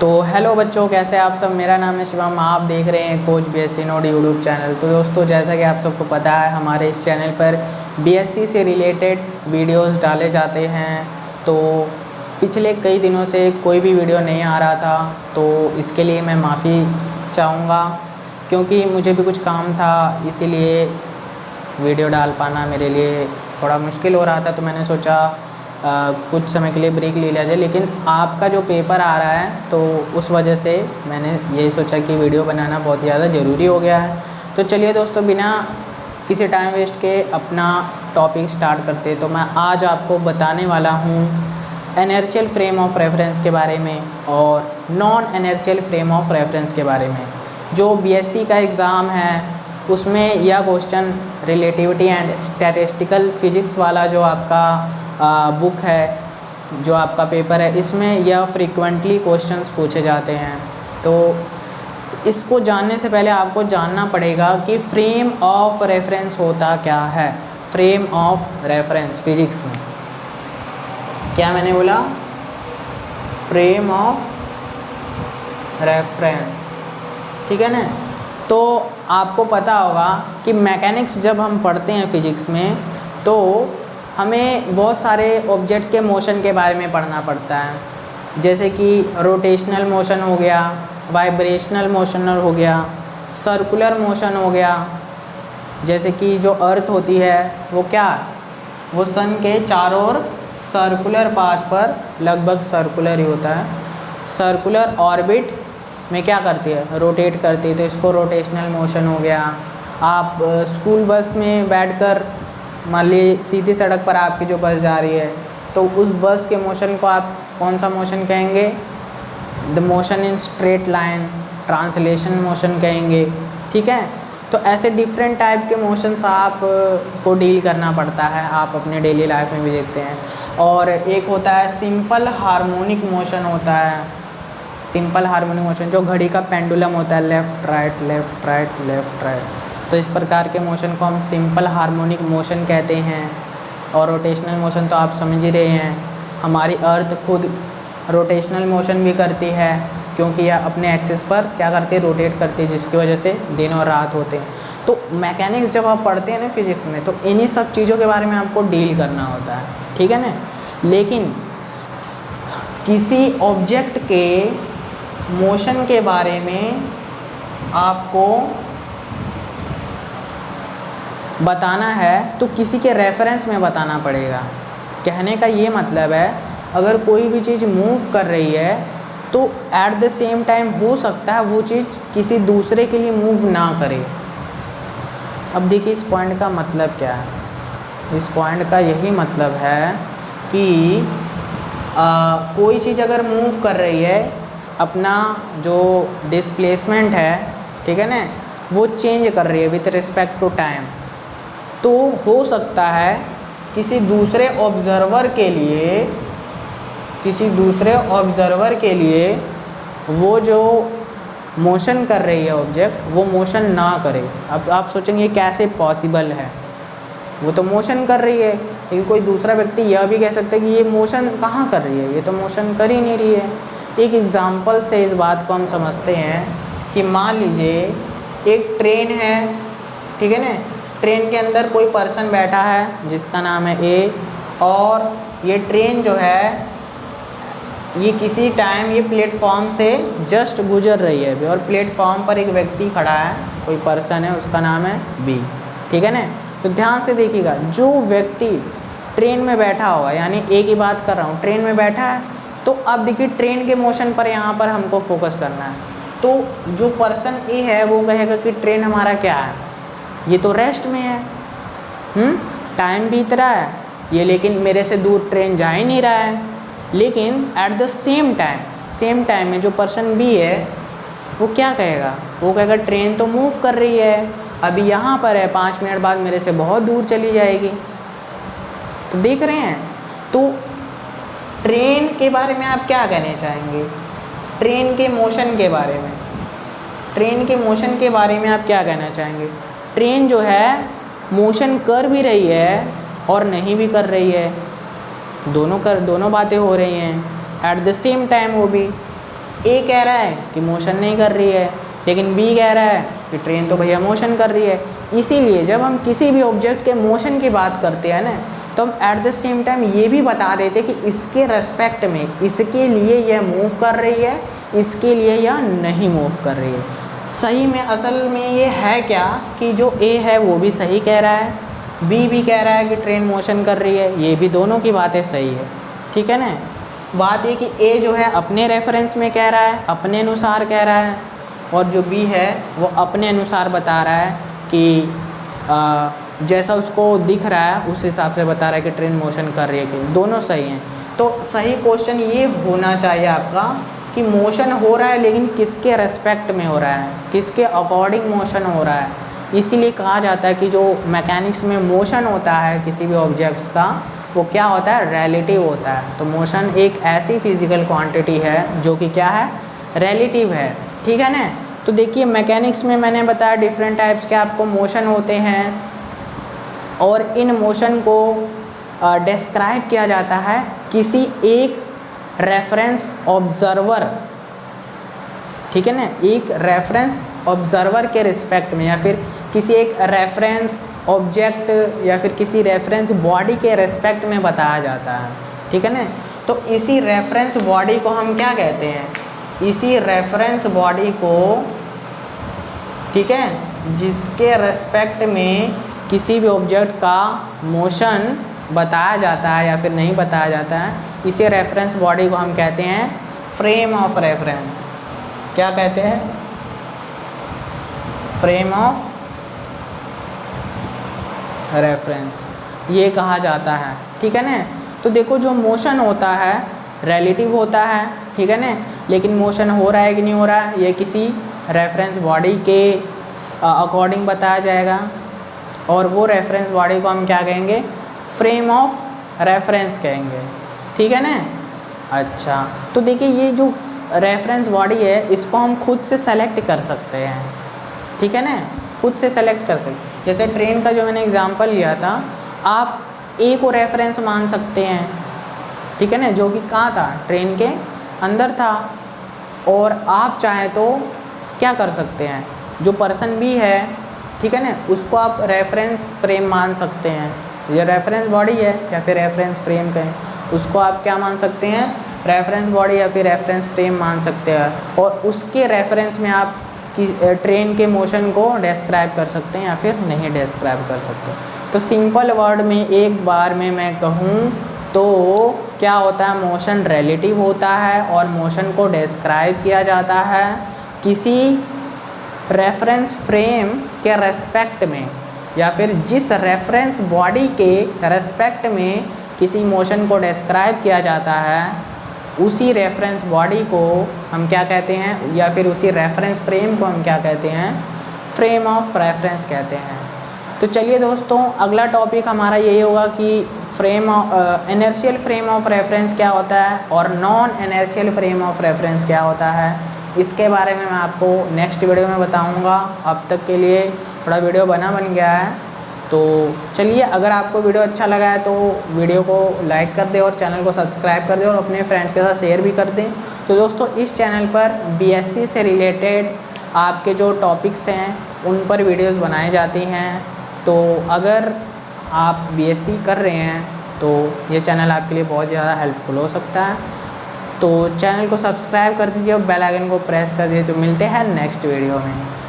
तो हेलो बच्चों, कैसे आप सब। मेरा नाम है शिवम, आप देख रहे हैं coach BSc node YouTube channel. तो दोस्तों, जैसा कि आप सबको पता है, हमारे इस चैनल पर बीएससी से रिलेटेड वीडियोस डाले जाते हैं। तो पिछले कई दिनों से कोई भी वीडियो नहीं आ रहा था, तो इसके लिए मैं माफ़ी चाहूँगा, क्योंकि मुझे भी कुछ काम था, इसीलिए वीडियो डाल पाना मेरे लिए थोड़ा मुश्किल हो रहा था। तो मैंने सोचा कुछ समय के लिए ब्रेक ले लिया जाए, लेकिन आपका जो पेपर आ रहा है तो उस वजह से मैंने यही सोचा कि वीडियो बनाना बहुत ज़्यादा ज़रूरी हो गया है। तो चलिए दोस्तों, बिना किसी टाइम वेस्ट के अपना टॉपिक स्टार्ट करते हैं। तो मैं आज आपको बताने वाला हूँ इनर्शियल फ्रेम ऑफ रेफरेंस के बारे में और non inertial frame of reference के बारे में। जो बीएससी का एग्ज़ाम है उसमें यह question relativity and statistical physics वाला जो आपका बुक है, जो आपका पेपर है, इसमें यह फ्रीक्वेंटली क्वेश्चंस पूछे जाते हैं। तो इसको जानने से पहले आपको जानना पड़ेगा कि फ्रेम ऑफ रेफरेंस होता क्या है। फ्रेम ऑफ रेफरेंस फिजिक्स में क्या मैंने बोला, फ्रेम ऑफ रेफरेंस, ठीक है ना। तो आपको पता होगा कि मैकेनिक्स जब हम पढ़ते हैं फिजिक्स में, तो हमें बहुत सारे ऑब्जेक्ट के मोशन के बारे में पढ़ना पड़ता है। जैसे कि रोटेशनल मोशन हो गया, वाइब्रेशनल मोशन हो गया, सर्कुलर मोशन हो गया। जैसे कि जो अर्थ होती है वो क्या, वो सन के चारों ओर सर्कुलर पाथ पर लगभग सर्कुलर ही होता है, सर्कुलर ऑर्बिट में क्या करती है, रोटेट करती है। तो इसको रोटेशनल मोशन हो गया। आप स्कूल बस में बैठकर, मान ली सीधी सड़क पर आपकी जो बस जा रही है, तो उस बस के मोशन को आप कौन सा मोशन कहेंगे, the motion in straight line, translation motion कहेंगे, ठीक है। तो ऐसे डिफरेंट टाइप के मोशंस आप को डील करना पड़ता है, आप अपने डेली लाइफ में भी देखते हैं। और एक होता है सिंपल हार्मोनिक मोशन होता है। सिंपल हार्मोनिक मोशन जो घड़ी का पेंडुलम होता है, left right left right left right. तो इस प्रकार के मोशन को हम सिंपल हार्मोनिक मोशन कहते हैं। और रोटेशनल मोशन तो आप समझ ही रहे हैं, हमारी अर्थ खुद रोटेशनल मोशन भी करती है, क्योंकि यह अपने एक्सिस पर क्या करती है, रोटेट करती है, जिसकी वजह से दिन और रात होते हैं। तो मैकेनिक्स जब आप पढ़ते हैं ना फिजिक्स में, तो इन्हीं सब चीज़ों के बारे में आपको डील करना होता है, ठीक है ना। लेकिन किसी ऑब्जेक्ट के मोशन के बारे में आपको बताना है तो किसी के रेफरेंस में बताना पड़ेगा। कहने का ये मतलब है, अगर कोई भी चीज़ मूव कर रही है तो एट द सेम टाइम हो सकता है वो चीज़ किसी दूसरे के लिए मूव ना करे। अब देखिए इस पॉइंट का मतलब क्या है। इस पॉइंट का यही मतलब है कि कोई चीज़ अगर मूव कर रही है, अपना जो डिस्प्लेसमेंट है, ठीक है ना, वो चेंज कर रही है विथ रिस्पेक्ट टू टाइम, तो हो सकता है किसी दूसरे ऑब्जर्वर के लिए वो जो मोशन कर रही है ऑब्जेक्ट, वो मोशन ना करे। अब आप सोचेंगे कैसे पॉसिबल है, वो तो मोशन कर रही है, लेकिन कोई दूसरा व्यक्ति यह भी कह सकता है कि ये मोशन कहाँ कर रही है, ये तो मोशन कर ही नहीं रही है। एक एग्ज़ाम्पल से इस बात को हम समझते हैं कि मान लीजिए एक ट्रेन है, ठीक है ना। ट्रेन के अंदर कोई पर्सन बैठा है जिसका नाम है ए, और ये ट्रेन जो है ये किसी टाइम ये प्लेटफॉर्म से जस्ट गुजर रही है, और प्लेटफॉर्म पर एक व्यक्ति खड़ा है, कोई पर्सन है, उसका नाम है बी, ठीक है ना। तो ध्यान से देखिएगा, जो व्यक्ति ट्रेन में बैठा हुआ, यानी ए की बात कर रहा हूँ, ट्रेन में बैठा है, तो अब देखिए ट्रेन के मोशन पर यहाँ पर हमको फोकस करना है। तो जो पर्सन ए है वो कहेगा कि ट्रेन हमारा क्या है, ये तो रेस्ट में है, टाइम बीत रहा है ये, लेकिन मेरे से दूर ट्रेन जा ही नहीं रहा है। लेकिन एट द सेम टाइम में जो पर्सन बी है वो क्या कहेगा, वो कहेगा ट्रेन तो मूव कर रही है, अभी यहाँ पर है, 5 मिनट बाद मेरे से बहुत दूर चली जाएगी। तो देख रहे हैं, तो ट्रेन के बारे में आप क्या कहना चाहेंगे, ट्रेन के मोशन के बारे में, ट्रेन के मोशन के बारे में आप क्या कहना चाहेंगे। ट्रेन जो है मोशन कर भी रही है और नहीं भी कर रही है, दोनों बातें हो रही हैं एट द सेम टाइम वो भी। ए कह रहा है कि मोशन नहीं कर रही है, लेकिन बी कह रहा है कि ट्रेन तो भैया मोशन कर रही है। इसीलिए जब हम किसी भी ऑब्जेक्ट के मोशन की बात करते हैं ना, तो हम एट द सेम टाइम ये भी बता देते कि इसके रेस्पेक्ट में, इसके लिए यह मूव कर रही है, इसके लिए यह नहीं मूव कर रही है। सही में असल में ये है क्या कि जो ए है वो भी सही कह रहा है, बी भी कह रहा है कि ट्रेन मोशन कर रही है, ये भी दोनों की बातें सही है, ठीक है ना। बात ये कि ए जो है अपने रेफरेंस में कह रहा है, अपने अनुसार कह रहा है, और जो बी है वो अपने अनुसार बता रहा है कि जैसा उसको दिख रहा है उस हिसाब से बता रहा है कि ट्रेन मोशन कर रही है कि दोनों सही हैं। तो सही क्वेश्चन ये होना चाहिए आपका कि मोशन हो रहा है लेकिन किसके रेस्पेक्ट में हो रहा है, किसके अकॉर्डिंग मोशन हो रहा है। इसीलिए कहा जाता है कि जो मैकेनिक्स में मोशन होता है किसी भी ऑब्जेक्ट्स का, वो क्या होता है, रिलेटिव होता है। तो मोशन एक ऐसी फिजिकल क्वांटिटी है जो कि क्या है, रिलेटिव है, ठीक है ना। तो देखिए मैकेनिक्स में मैंने बताया डिफरेंट टाइप्स के आपको मोशन होते हैं, और इन मोशन को डिस्क्राइब किया जाता है किसी एक रेफरेंस ऑब्जर्वर, ठीक है ना, एक रेफरेंस ऑब्जर्वर के रिस्पेक्ट में, या फिर किसी एक रेफरेंस ऑब्जेक्ट या फिर किसी रेफरेंस बॉडी के रिस्पेक्ट में बताया जाता है, ठीक है ना। तो इसी रेफरेंस बॉडी को हम क्या कहते हैं, इसी रेफरेंस बॉडी को, ठीक है, जिसके रेस्पेक्ट में किसी भी ऑब्जेक्ट का मोशन बताया जाता है या फिर नहीं बताया जाता है, इसी रेफरेंस बॉडी को हम कहते हैं फ्रेम ऑफ रेफरेंस। क्या कहते हैं, फ्रेम ऑफ रेफरेंस, ये कहा जाता है, ठीक है ना। तो देखो जो मोशन होता है रिलेटिव होता है, ठीक है ना, लेकिन मोशन हो रहा है कि नहीं हो रहा है ये किसी रेफरेंस बॉडी के अकॉर्डिंग बताया जाएगा, और वो रेफरेंस बॉडी को हम क्या कहेंगे, फ्रेम ऑफ रेफरेंस कहेंगे, ठीक है ना। अच्छा, तो देखिए ये जो रेफरेंस बॉडी है इसको हम खुद से सेलेक्ट कर सकते हैं, ठीक है ना, खुद से सेलेक्ट कर सकते हैं। जैसे ट्रेन का जो मैंने एग्जांपल लिया था, आप ए को रेफरेंस मान सकते हैं, ठीक है ना, जो कि कहाँ था, ट्रेन के अंदर था, और आप चाहें तो क्या कर सकते हैं, जो पर्सन भी है, ठीक है ना, उसको आप रेफरेंस फ्रेम मान सकते हैं। ये रेफरेंस बॉडी है या फिर रेफरेंस फ्रेम कहें, उसको आप क्या मान सकते हैं, रेफरेंस बॉडी या फिर रेफरेंस फ्रेम मान सकते हैं, और उसके रेफरेंस में आप ट्रेन के मोशन को डिस्क्राइब कर सकते हैं या फिर नहीं डिस्क्राइब कर सकते। तो सिंपल वर्ड में एक बार में मैं कहूँ तो क्या होता है, मोशन रिलेटिव होता है और मोशन को डिस्क्राइब किया जाता है किसी रेफरेंस फ्रेम के रेस्पेक्ट में, या फिर जिस रेफरेंस बॉडी के रेस्पेक्ट में किसी मोशन को डिस्क्राइब किया जाता है उसी रेफरेंस बॉडी को हम क्या कहते हैं, या फिर उसी रेफरेंस फ्रेम को हम क्या कहते हैं, फ्रेम ऑफ रेफरेंस कहते हैं। तो चलिए दोस्तों, अगला टॉपिक हमारा यही होगा कि frame inertial frame of reference क्या होता है और non inertial frame of reference क्या होता है, इसके बारे में मैं आपको नेक्स्ट वीडियो में बताऊंगा। अब तक के लिए थोड़ा वीडियो बन गया है, तो चलिए, अगर आपको वीडियो अच्छा लगा है तो वीडियो को लाइक कर दें और चैनल को सब्सक्राइब कर दें और अपने फ्रेंड्स के साथ शेयर भी कर दें। तो दोस्तों, इस चैनल पर बीएससी से रिलेटेड आपके जो टॉपिक्स हैं उन पर वीडियोस बनाए जाती हैं। तो अगर आप बीएससी कर रहे हैं तो ये चैनल आपके लिए बहुत ज़्यादा हेल्पफुल हो सकता है। तो चैनल को सब्सक्राइब कर दीजिए और बेल आइकन को प्रेस कर दीजिए। तो मिलते हैं नेक्स्ट वीडियो में।